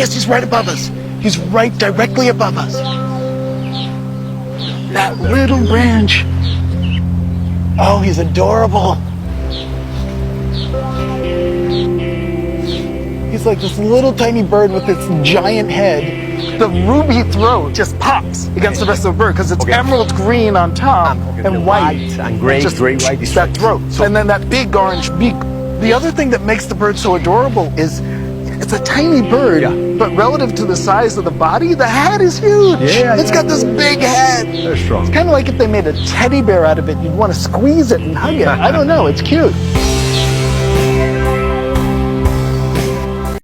Yes, he's right above us. He's right directly above us. That little branch. Oh, he's adorable. He's like this little tiny bird with its giant head. The ruby throat just pops against the rest of the bird because it's emerald green on top and white and gray, just gray, white. that throat. And then that big orange beak. The other thing that makes the bird so adorable is it's a tiny bird, but relative to the size of the body, the head is huge. It's got this big head. They're strong. It's kind of like if they made a teddy bear out of it, you'd want to squeeze it and hug it. I don't know, it's cute.